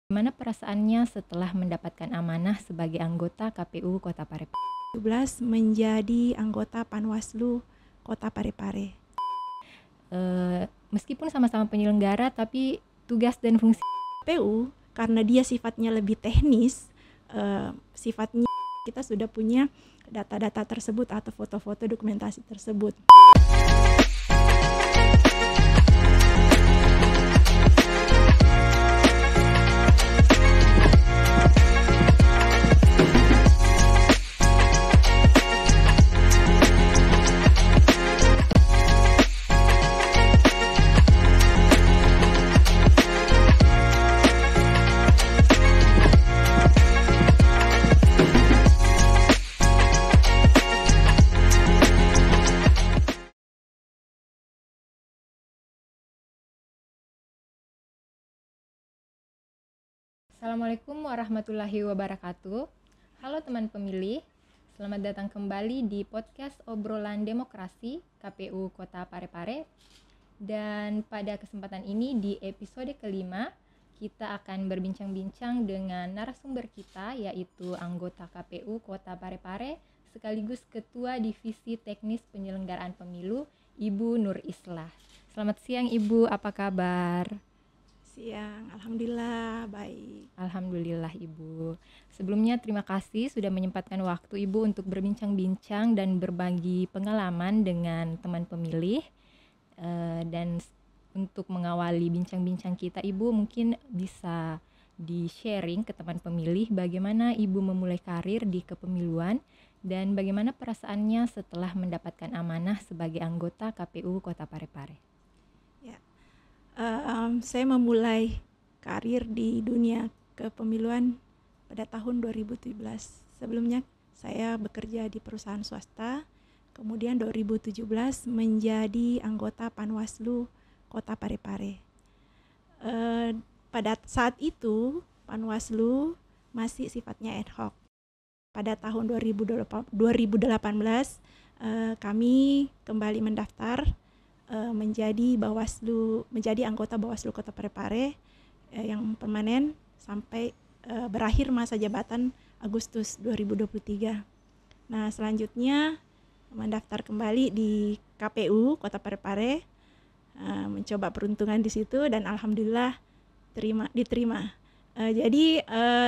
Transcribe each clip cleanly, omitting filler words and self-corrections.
Bagaimana perasaannya setelah mendapatkan amanah sebagai anggota KPU Kota Parepare? 2017 menjadi anggota Panwaslu Kota Parepare. Meskipun sama-sama penyelenggara, tapi tugas dan fungsi KPU karena dia sifatnya lebih teknis, sifatnya kita sudah punya data-data tersebut atau foto-foto dokumentasi tersebut. Assalamualaikum warahmatullahi wabarakatuh. Halo teman pemilih, selamat datang kembali di podcast obrolan demokrasi KPU Kota Parepare. Dan pada kesempatan ini di episode kelima, kita akan berbincang-bincang dengan narasumber kita, yaitu anggota KPU Kota Parepare sekaligus Ketua Divisi Teknis Penyelenggaraan Pemilu, Ibu Nur Islah. Selamat siang Ibu, apa kabar? Siang, alhamdulillah baik. Alhamdulillah Ibu. Sebelumnya terima kasih sudah menyempatkan waktu Ibu untuk berbincang-bincang dan berbagi pengalaman dengan teman pemilih. Dan untuk mengawali bincang-bincang kita, Ibu mungkin bisa di-sharing ke teman pemilih bagaimana Ibu memulai karir di kepemiluan dan bagaimana perasaannya setelah mendapatkan amanah sebagai anggota KPU Kota Parepare. Saya memulai karir di dunia kepemiluan pada tahun 2017. Sebelumnya saya bekerja di perusahaan swasta, kemudian 2017 menjadi anggota Panwaslu Kota Parepare. Pada saat itu Panwaslu masih sifatnya ad hoc. Pada tahun 2018 kami kembali mendaftar menjadi anggota Bawaslu Kota Parepare yang permanen sampai berakhir masa jabatan Agustus 2023. Nah, selanjutnya mendaftar kembali di KPU Kota Parepare, mencoba peruntungan di situ dan alhamdulillah diterima. Jadi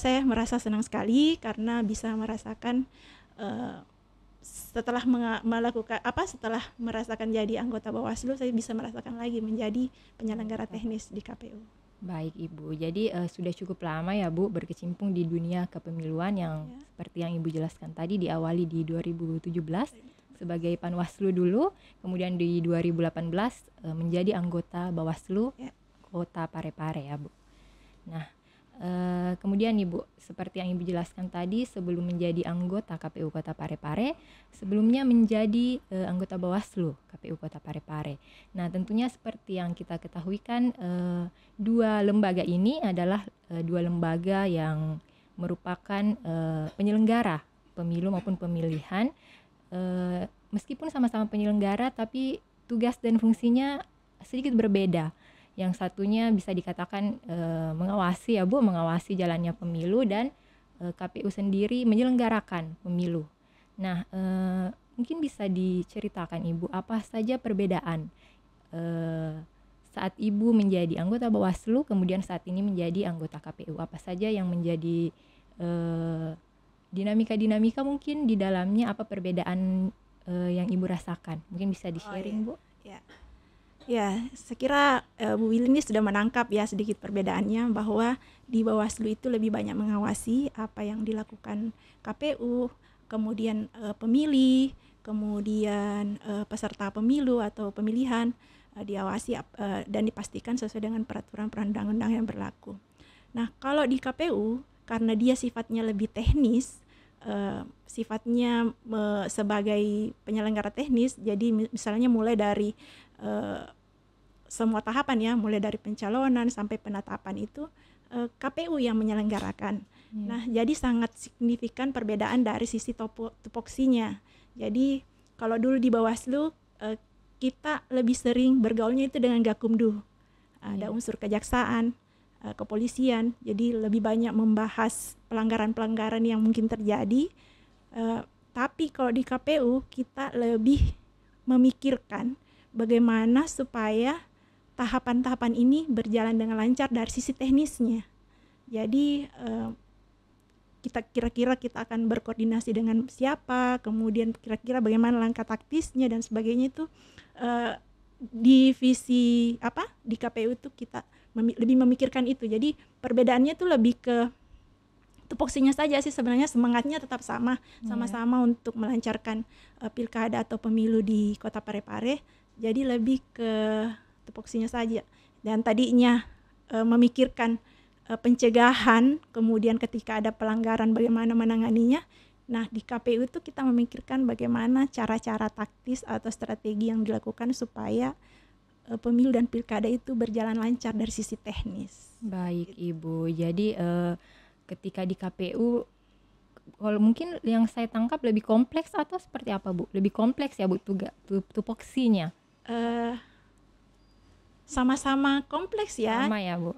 saya merasa senang sekali karena bisa merasakan setelah merasakan jadi anggota Bawaslu, saya bisa merasakan lagi menjadi penyelenggara teknis di KPU. Baik Ibu, jadi sudah cukup lama ya Bu berkecimpung di dunia kepemiluan yang seperti yang Ibu jelaskan tadi, diawali di 2017 sebagai Panwaslu dulu, kemudian di 2018 menjadi anggota Bawaslu Kota Parepare ya Bu. Nah, kemudian Ibu, seperti yang Ibu jelaskan tadi, sebelum menjadi anggota KPU Kota Parepare, sebelumnya menjadi anggota Bawaslu KPU Kota Parepare. Nah, tentunya seperti yang kita ketahui kan, dua lembaga ini adalah dua lembaga yang merupakan penyelenggara pemilu maupun pemilihan. Meskipun sama-sama penyelenggara, tapi tugas dan fungsinya sedikit berbeda. Yang satunya bisa dikatakan mengawasi ya Bu, mengawasi jalannya pemilu, dan KPU sendiri menyelenggarakan pemilu. Nah, mungkin bisa diceritakan Ibu apa saja perbedaan saat Ibu menjadi anggota Bawaslu, kemudian saat ini menjadi anggota KPU. Apa saja yang menjadi dinamika-dinamika mungkin di dalamnya, apa perbedaan yang Ibu rasakan? Mungkin bisa di-sharing Bu? Ya, saya kira Bu Willy ini sudah menangkap ya sedikit perbedaannya, bahwa di Bawaslu itu lebih banyak mengawasi apa yang dilakukan KPU, kemudian pemilih, kemudian peserta pemilu atau pemilihan diawasi dan dipastikan sesuai dengan peraturan perundang-undang yang berlaku. Nah, kalau di KPU karena dia sifatnya lebih teknis, sifatnya sebagai penyelenggara teknis, jadi misalnya mulai dari semua tahapan ya, mulai dari pencalonan sampai penetapan itu KPU yang menyelenggarakan. Nah, jadi sangat signifikan perbedaan dari sisi tupoksinya. Jadi kalau dulu di Bawaslu kita lebih sering bergaulnya itu dengan Gakumdu. Ada unsur kejaksaan, kepolisian. Jadi lebih banyak membahas pelanggaran-pelanggaran yang mungkin terjadi. Tapi kalau di KPU kita lebih memikirkan bagaimana supaya tahapan-tahapan ini berjalan dengan lancar dari sisi teknisnya. Jadi kita kira-kira kita akan berkoordinasi dengan siapa, kemudian kira-kira bagaimana langkah taktisnya dan sebagainya itu divisi di KPU itu kita lebih memikirkan itu. Jadi perbedaannya itu lebih ke tupoksinya saja sih, sebenarnya semangatnya tetap sama-sama untuk melancarkan pilkada atau pemilu di Kota Parepare. Jadi lebih ke tupoksinya saja. Dan tadinya memikirkan pencegahan, kemudian ketika ada pelanggaran bagaimana menanganinya. Nah, di KPU itu kita memikirkan bagaimana cara-cara taktis atau strategi yang dilakukan supaya pemilu dan pilkada itu berjalan lancar dari sisi teknis. Baik Ibu, jadi ketika di KPU, kalau mungkin yang saya tangkap lebih kompleks atau seperti apa Bu? Lebih kompleks ya Bu tupoksinya? Sama-sama kompleks ya. Sama ya Bu?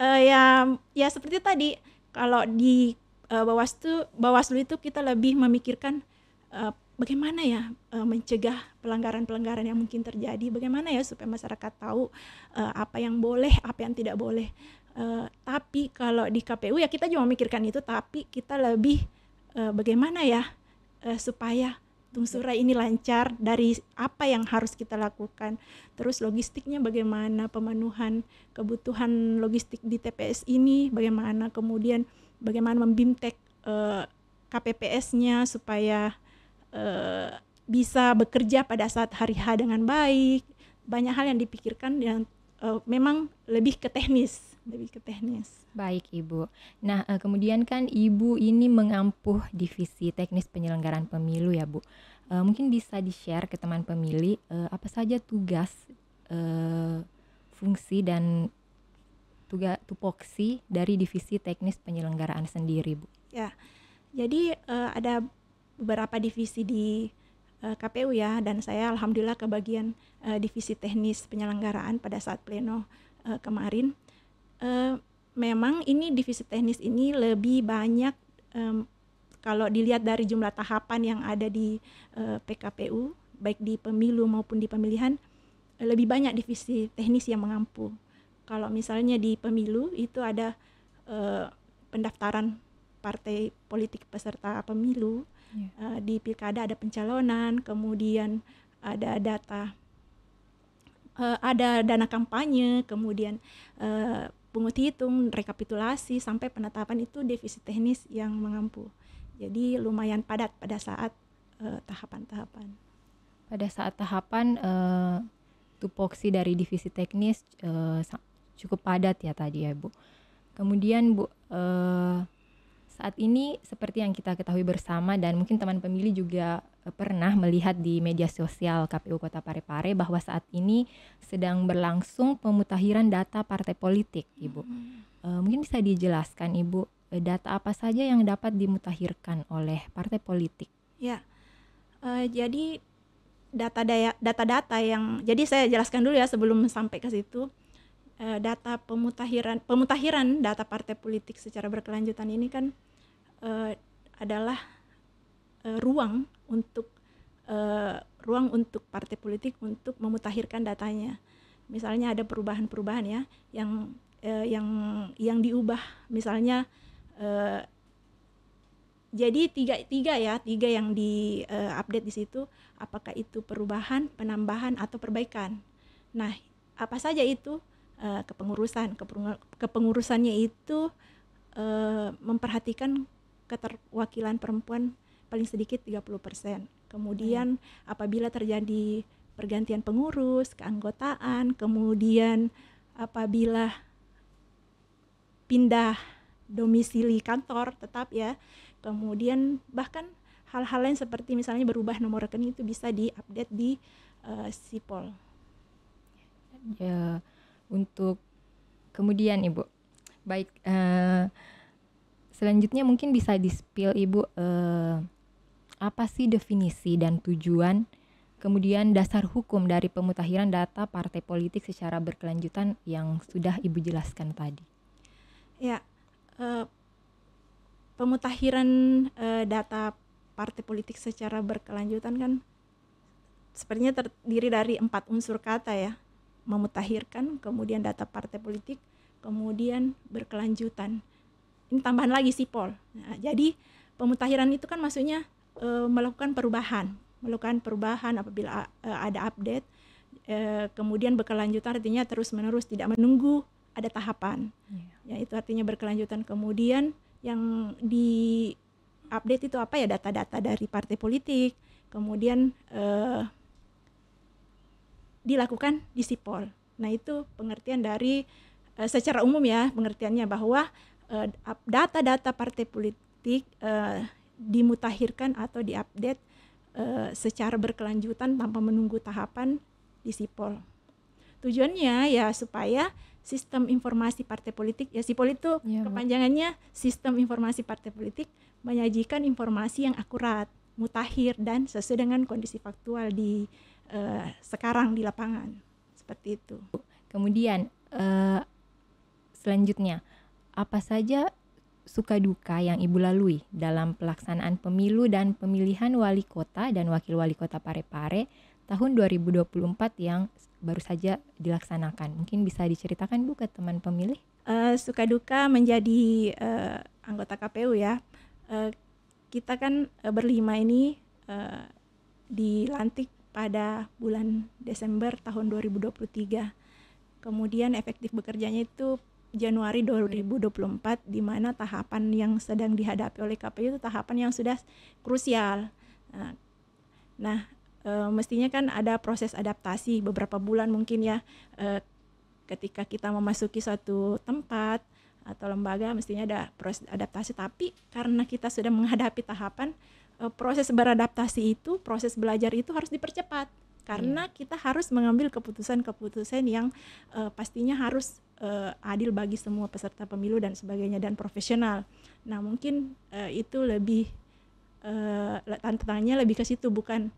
Ya seperti tadi, kalau di Bawaslu itu kita lebih memikirkan bagaimana ya mencegah pelanggaran-pelanggaran yang mungkin terjadi, bagaimana ya supaya masyarakat tahu apa yang boleh, apa yang tidak boleh. Tapi kalau di KPU ya kita juga memikirkan itu, tapi kita lebih bagaimana ya supaya Tungsura ini lancar dari apa yang harus kita lakukan. Terus logistiknya bagaimana, pemenuhan kebutuhan logistik di TPS ini bagaimana, kemudian bagaimana membimtek KPPS-nya supaya bisa bekerja pada saat hari H dengan baik. Banyak hal yang dipikirkan yang memang lebih ke teknis. Baik Ibu. Nah kemudian kan Ibu ini mengampuh divisi teknis penyelenggaraan pemilu ya Bu. Mungkin bisa di-share ke teman pemilih apa saja tugas, fungsi dan tupoksi dari divisi teknis penyelenggaraan sendiri Bu. Ya, jadi ada beberapa divisi di KPU ya, dan saya alhamdulillah kebagian divisi teknis penyelenggaraan pada saat pleno kemarin. Memang ini divisi teknis ini lebih banyak kalau dilihat dari jumlah tahapan yang ada di PKPU, baik di pemilu maupun di pemilihan, lebih banyak divisi teknis yang mengampu. Kalau misalnya di pemilu itu ada pendaftaran partai politik peserta pemilu, di pilkada ada pencalonan, kemudian ada dana kampanye, kemudian pungut hitung, rekapitulasi, sampai penetapan itu divisi teknis yang mengampu. Jadi lumayan padat pada saat tahapan-tahapan. Pada saat tahapan tupoksi dari divisi teknis cukup padat ya tadi ya Bu. Kemudian Bu, saat ini seperti yang kita ketahui bersama dan mungkin teman pemilih juga pernah melihat di media sosial KPU Kota Parepare bahwa saat ini sedang berlangsung pemutahiran data partai politik, Ibu. Mungkin bisa dijelaskan Ibu, data apa saja yang dapat dimutahirkan oleh partai politik? Ya, jadi data-data yang, jadi saya jelaskan dulu ya sebelum sampai ke situ. Data pemutahiran data partai politik secara berkelanjutan ini kan adalah ruang untuk partai politik untuk memutakhirkan datanya. Misalnya ada perubahan-perubahan ya yang diubah, misalnya jadi tiga yang di update di situ, apakah itu perubahan, penambahan atau perbaikan. Nah, apa saja itu? Kepengurusannya itu memperhatikan keterwakilan perempuan paling sedikit 30%. Kemudian apabila terjadi pergantian pengurus, keanggotaan, kemudian apabila pindah domisili kantor tetap ya, kemudian bahkan hal-hal lain seperti misalnya berubah nomor rekening itu bisa diupdate di Sipol. Ya, untuk kemudian Ibu, baik, selanjutnya mungkin bisa di-spill Ibu apa sih definisi dan tujuan kemudian dasar hukum dari pemutakhiran data partai politik secara berkelanjutan yang sudah Ibu jelaskan tadi. Ya, pemutakhiran data partai politik secara berkelanjutan kan sepertinya terdiri dari 4 unsur kata ya. Memutakhirkan, kemudian data partai politik, kemudian berkelanjutan. Ini tambahan lagi sipol. Nah, jadi pemutakhiran itu kan maksudnya melakukan perubahan apabila ada update, kemudian berkelanjutan artinya terus-menerus, tidak menunggu ada tahapan. Ya, itu artinya berkelanjutan. Kemudian yang di update itu apa ya, data-data dari partai politik, kemudian dilakukan di sipol. Nah, itu pengertian dari secara umum ya, pengertiannya bahwa data-data partai politik dimutakhirkan atau diupdate secara berkelanjutan tanpa menunggu tahapan di sipol. Tujuannya ya supaya sistem informasi partai politik, ya sipol itu kepanjangannya sistem informasi partai politik, menyajikan informasi yang akurat, mutakhir dan sesuai dengan kondisi faktual di sekarang di lapangan, seperti itu. Kemudian selanjutnya, apa saja suka duka yang Ibu lalui dalam pelaksanaan pemilu dan pemilihan wali kota dan wakil wali kota Parepare tahun 2024 yang baru saja dilaksanakan? Mungkin bisa diceritakan Bu ke teman pemilih? Suka duka menjadi anggota KPU ya. Kita kan berlima ini dilantik pada bulan Desember tahun 2023. Kemudian efektif bekerjanya itu Januari 2024, di mana tahapan yang sedang dihadapi oleh KPU itu tahapan yang sudah krusial. Nah, mestinya kan ada proses adaptasi beberapa bulan mungkin ya, ketika kita memasuki suatu tempat atau lembaga mestinya ada proses adaptasi, tapi karena kita sudah menghadapi tahapan, proses beradaptasi itu, proses belajar itu harus dipercepat karena kita harus mengambil keputusan-keputusan yang pastinya harus adil bagi semua peserta pemilu dan sebagainya dan profesional. Nah, mungkin itu lebih tantangannya lebih ke situ, bukan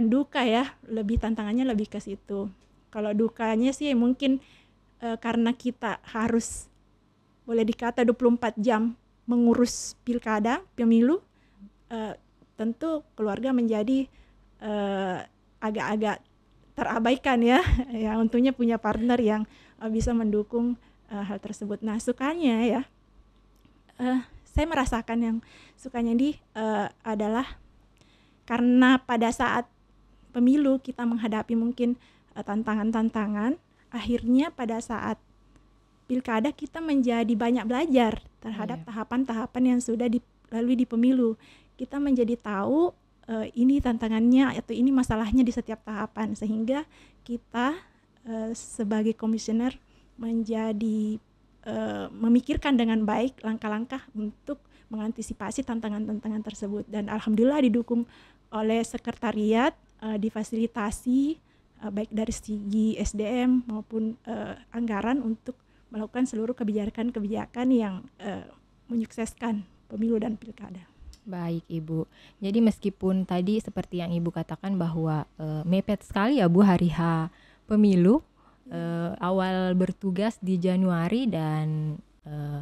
duka ya, lebih tantangannya lebih ke situ. Kalau dukanya sih mungkin karena kita harus boleh dikata 24 jam mengurus pilkada, pemilu, tentu keluarga menjadi agak-agak terabaikan ya. Ya, untungnya punya partner yang bisa mendukung hal tersebut. Nah, sukanya ya, saya merasakan yang sukanya adalah karena pada saat pemilu kita menghadapi mungkin tantangan-tantangan, akhirnya pada saat pilkada kita menjadi banyak belajar terhadap tahapan-tahapan yang sudah dilalui di pemilu. Kita menjadi tahu ini tantangannya atau ini masalahnya di setiap tahapan, sehingga kita sebagai komisioner menjadi memikirkan dengan baik langkah-langkah untuk mengantisipasi tantangan-tantangan tersebut. Dan alhamdulillah didukung oleh sekretariat, difasilitasi baik dari segi SDM maupun anggaran untuk melakukan seluruh kebijakan-kebijakan yang menyukseskan pemilu dan pilkada. Baik Ibu, jadi meskipun tadi seperti yang Ibu katakan bahwa mepet sekali ya Bu hari H pemilu, awal bertugas di Januari dan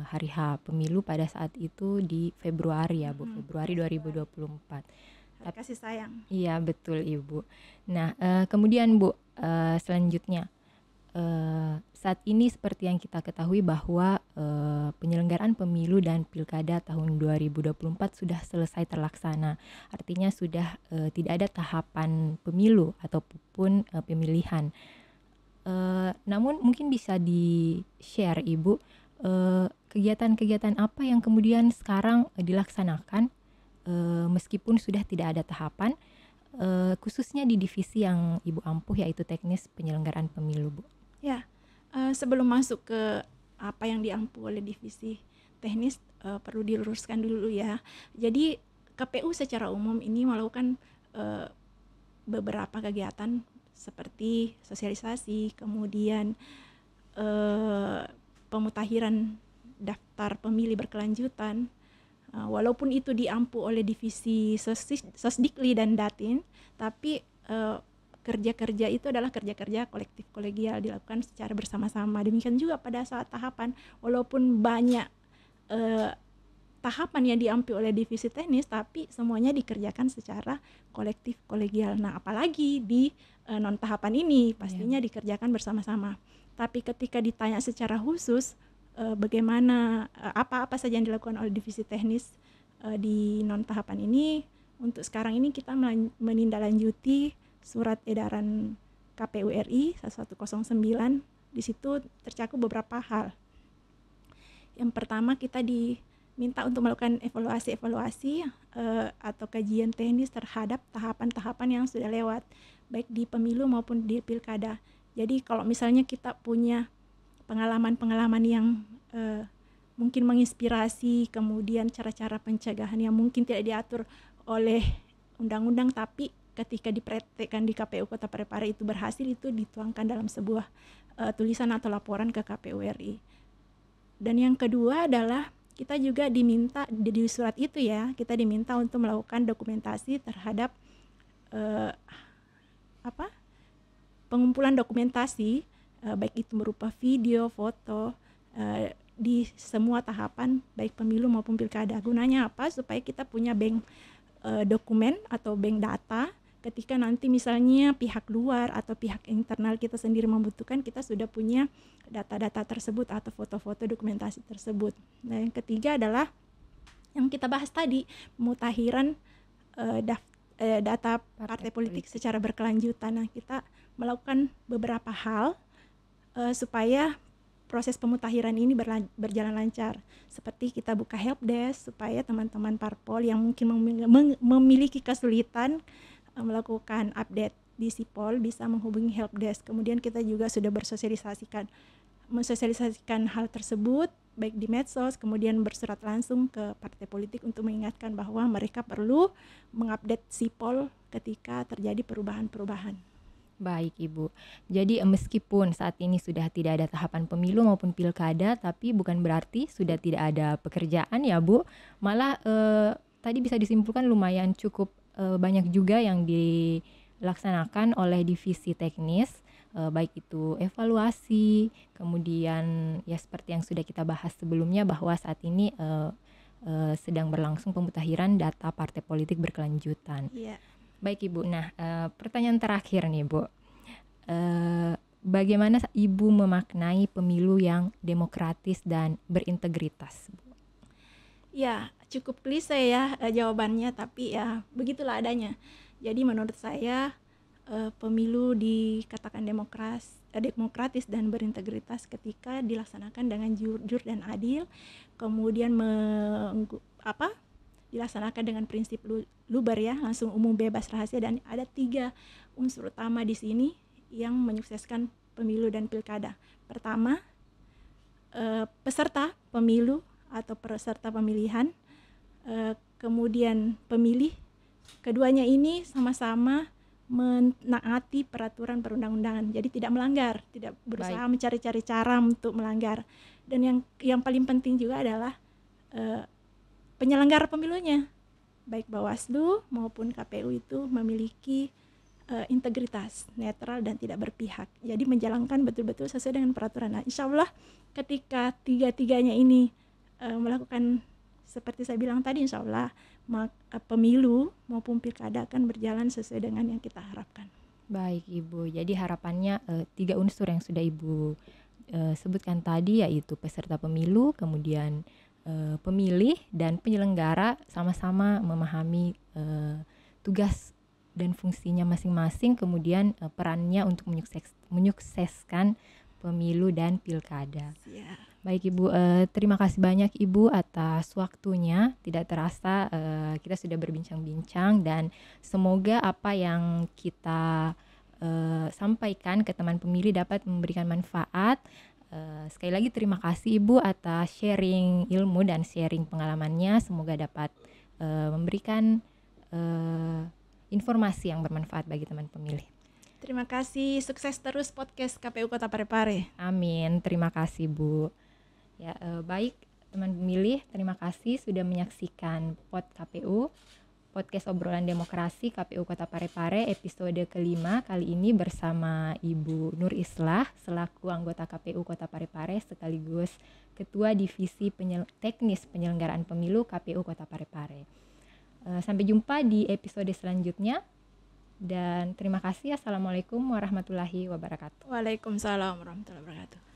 hari H pemilu pada saat itu di Februari ya Bu, Februari 2024. Kasih sayang. Iya betul Ibu. Nah kemudian Bu, selanjutnya saat ini seperti yang kita ketahui bahwa penyelenggaraan pemilu dan pilkada tahun 2024 sudah selesai terlaksana. Artinya sudah tidak ada tahapan pemilu ataupun pemilihan. Namun mungkin bisa di-share Ibu kegiatan-kegiatan apa yang kemudian sekarang dilaksanakan meskipun sudah tidak ada tahapan, khususnya di divisi yang Ibu ampuh yaitu teknis penyelenggaraan pemilu Bu. Ya, sebelum masuk ke apa yang diampu oleh divisi teknis, perlu diluruskan dulu ya. Jadi KPU secara umum ini melakukan beberapa kegiatan seperti sosialisasi, kemudian pemutakhiran daftar pemilih berkelanjutan. Walaupun itu diampu oleh divisi Sosdikli dan Datin, tapi kerja-kerja itu adalah kerja-kerja kolektif kolegial dilakukan secara bersama-sama. Demikian juga pada saat tahapan, walaupun banyak tahapan yang diambil oleh divisi teknis, tapi semuanya dikerjakan secara kolektif kolegial. Nah, apalagi di non tahapan ini pastinya dikerjakan bersama-sama. Tapi ketika ditanya secara khusus bagaimana apa-apa saja yang dilakukan oleh divisi teknis di non tahapan ini, untuk sekarang ini kita menindaklanjuti surat edaran KPU RI 1109. Di situ tercakup beberapa hal. Yang pertama, kita diminta untuk melakukan evaluasi atau kajian teknis terhadap tahapan-tahapan yang sudah lewat, baik di pemilu maupun di pilkada. Jadi kalau misalnya kita punya pengalaman-pengalaman yang mungkin menginspirasi, kemudian cara-cara pencegahan yang mungkin tidak diatur oleh undang-undang, tapi ketika dipraktekkan di KPU Kota Parepare itu berhasil, itu dituangkan dalam sebuah tulisan atau laporan ke KPU RI. Dan yang kedua adalah kita juga diminta di surat itu ya, kita diminta untuk melakukan dokumentasi terhadap pengumpulan dokumentasi baik itu berupa video, foto di semua tahapan baik pemilu maupun pilkada. Gunanya apa? Supaya kita punya bank dokumen atau bank data. Ketika nanti misalnya pihak luar atau pihak internal kita sendiri membutuhkan, kita sudah punya data-data tersebut atau foto-foto dokumentasi tersebut. Nah, yang ketiga adalah yang kita bahas tadi, pemutakhiran data partai politik secara berkelanjutan. Nah, kita melakukan beberapa hal supaya proses pemutakhiran ini berjalan lancar. Seperti kita buka helpdesk supaya teman-teman parpol yang mungkin memiliki kesulitan melakukan update di Sipol bisa menghubungi helpdesk. Kemudian kita juga sudah mensosialisasikan hal tersebut baik di medsos, kemudian bersurat langsung ke partai politik untuk mengingatkan bahwa mereka perlu mengupdate Sipol ketika terjadi perubahan-perubahan. Baik Ibu, jadi meskipun saat ini sudah tidak ada tahapan pemilu maupun pilkada, tapi bukan berarti sudah tidak ada pekerjaan ya Bu. Malah tadi bisa disimpulkan lumayan cukup banyak juga yang dilaksanakan oleh divisi teknis, baik itu evaluasi, kemudian ya seperti yang sudah kita bahas sebelumnya bahwa saat ini sedang berlangsung pemutakhiran data partai politik berkelanjutan. Yeah. Baik Ibu, nah pertanyaan terakhir nih Bu, bagaimana Ibu memaknai pemilu yang demokratis dan berintegritas? Ya, cukup klise ya jawabannya, tapi ya begitulah adanya. Jadi menurut saya pemilu dikatakan demokratis dan berintegritas ketika dilaksanakan dengan jujur dan adil, kemudian dilaksanakan dengan prinsip luber ya, langsung, umum, bebas, rahasia, dan ada 3 unsur utama di sini yang menyukseskan pemilu dan pilkada. Pertama, peserta pemilu atau peserta pemilihan, kemudian pemilih. Keduanya ini sama-sama menaati peraturan perundang-undangan, jadi tidak melanggar, tidak berusaha mencari-cari cara untuk melanggar. Dan yang paling penting juga adalah penyelenggara pemilunya, baik Bawaslu maupun KPU itu memiliki integritas, netral dan tidak berpihak. Jadi menjalankan betul-betul sesuai dengan peraturan. Nah, insya Allah ketika 3-tiganya ini melakukan seperti saya bilang tadi, insya Allah pemilu maupun pilkada akan berjalan sesuai dengan yang kita harapkan. Baik Ibu, jadi harapannya 3 unsur yang sudah Ibu sebutkan tadi, yaitu peserta pemilu, kemudian pemilih dan penyelenggara sama-sama memahami tugas dan fungsinya masing-masing, kemudian perannya untuk menyukseskan pemilu dan pilkada. Yeah. Baik Ibu, terima kasih banyak Ibu atas waktunya. Tidak terasa kita sudah berbincang-bincang, dan semoga apa yang kita sampaikan ke teman pemilih dapat memberikan manfaat. Sekali lagi terima kasih Ibu atas sharing ilmu dan sharing pengalamannya. Semoga dapat memberikan informasi yang bermanfaat bagi teman pemilih. Terima kasih, sukses terus podcast KPU Kota Parepare. Amin, terima kasih Bu. Ya, baik teman pemilih, terima kasih sudah menyaksikan Pod KPU. podcast obrolan demokrasi KPU Kota Parepare episode kelima, kali ini bersama Ibu Nur Islah selaku anggota KPU Kota Parepare sekaligus Ketua Divisi Teknis Penyelenggaraan Pemilu KPU Kota Parepare. Sampai jumpa di episode selanjutnya dan terima kasih. Assalamualaikum warahmatullahi wabarakatuh. Waalaikumsalam warahmatullahi wabarakatuh.